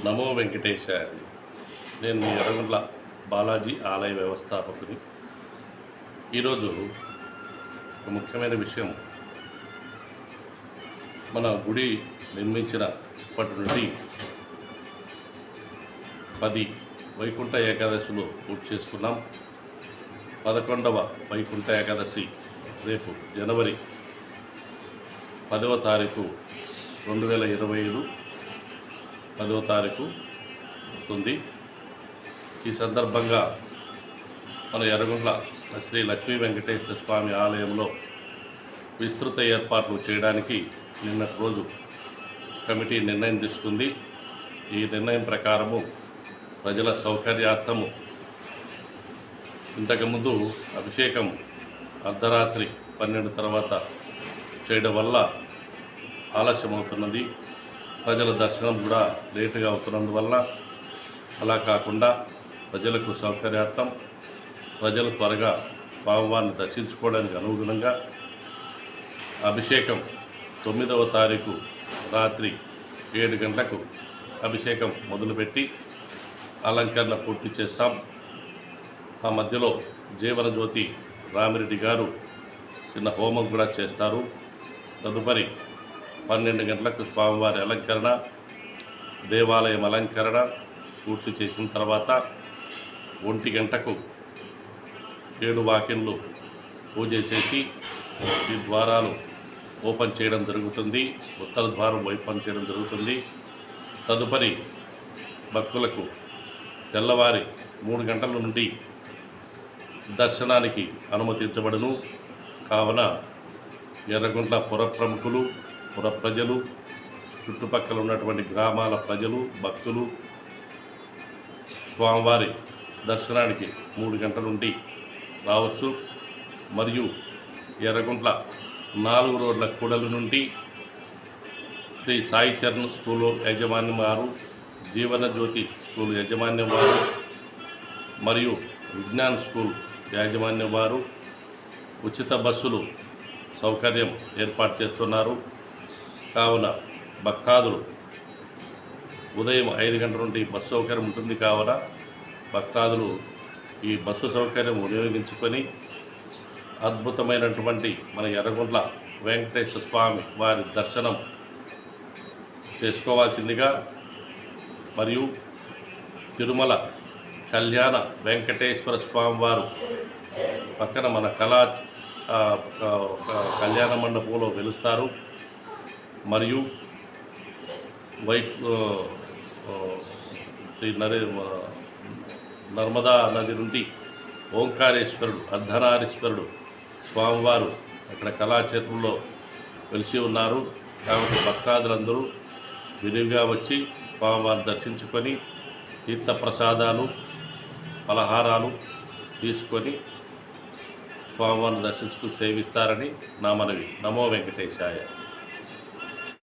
నమో వెంకటేశాయ. నేను మీ ఎర్రగొండ్ల బాలాజీ ఆలయ వ్యవస్థాపకుని. ఈరోజు ఒక ముఖ్యమైన విషయం, మన గుడి నిర్మించినప్పటి నుండి 10 వైకుంఠ ఏకాదశులు పూర్తి చేసుకున్నాం. 11వ వైకుంఠ ఏకాదశి రేపు జనవరి 10వ తారీఖు 2025 10వ తారీఖు వస్తుంది. ఈ సందర్భంగా మన ఎర్రగొండ్ల శ్రీ లక్ష్మీ వెంకటేశ్వర స్వామి ఆలయంలో విస్తృత ఏర్పాట్లు చేయడానికి నిన్నటి రోజు కమిటీ నిర్ణయం తీసుకుంది. ఈ నిర్ణయం ప్రకారము ప్రజల సౌకర్యార్థము ఇంతకుముందు అభిషేకం అర్ధరాత్రి 12 తర్వాత చేయడం వల్ల ఆలస్యం అవుతున్నది. ప్రజల దర్శనం కూడా లేటుగా అవుతున్నందువల్ల అలా కాకుండా ప్రజలకు సౌకర్యార్థం ప్రజలు త్వరగా స్వామివారిని దర్శించుకోవడానికి అనుగుణంగా అభిషేకం 9వ తారీఖు రాత్రి 7 గంటలకు అభిషేకం మొదలుపెట్టి అలంకరణ పూర్తి చేస్తాం. ఆ మధ్యలో జీవనజ్యోతి రామిరెడ్డి గారు చిన్న హోమం కూడా చేస్తారు. తదుపరి 12 గంటలకు స్వామివారి అలంకరణ, దేవాలయం అలంకరణ పూర్తి చేసిన తర్వాత 1 గంటకు 7 వాకిన్లు పూజ చేసి ఈ ద్వారాలు ఓపెన్ చేయడం జరుగుతుంది. ఉత్తర ద్వారం ఓపెన్ చేయడం జరుగుతుంది. తదుపరి భక్తులకు తెల్లవారి 3 గంటల నుండి దర్శనానికి అనుమతించబడును. కావున ఎర్రగొండ్ల పుర ప్రముఖులు, పుర ప్రజలు, చుట్టుపక్కల ఉన్నటువంటి గ్రామాల ప్రజలు, భక్తులు స్వామివారి దర్శనానికి 3 గంటల నుండి రావచ్చు. మరియు ఎర్రగొండ్ల 4 రోడ్ల కూడలి నుండి శ్రీ సాయి చరణ్ స్కూలు యాజమాన్యం వారు, జీవనజ్యోతి స్కూల్ యాజమాన్యం వారు మరియు విజ్ఞాన్ స్కూల్ యాజమాన్యం వారు ఉచిత బస్సులు సౌకర్యం ఏర్పాటు చేస్తున్నారు. కావున భక్తాదులు ఉదయం 5 గంటల నుండి బస్సు సౌకర్యం ఉంటుంది. కావున భక్తాదులు ఈ బస్సు సౌకర్యం వినియోగించుకొని అద్భుతమైనటువంటి మన ఎర్రగొండ్ల వెంకటేశ్వర స్వామి వారి దర్శనం చేసుకోవాల్సిందిగా, మరియు తిరుమల కళ్యాణ వెంకటేశ్వర స్వామి వారు పక్కన మన కళ్యాణ మండపంలో వెలుస్తారు. మరియు నర్మదా నది నుండి ఓంకారేశ్వరుడు, అర్ధనారీశ్వరుడు స్వామివారు అక్కడ కళాక్షేత్రంలో వెలిసి ఉన్నారు. కాబట్టి భక్తాదులందరూ విరివిగా వచ్చి స్వామివారిని దర్శించుకొని తీర్థప్రసాదాలు, పలహారాలు తీసుకొని స్వామివారిని దర్శించుకుని సేవిస్తారని నా మనవి. నమో వెంకటేశాయ.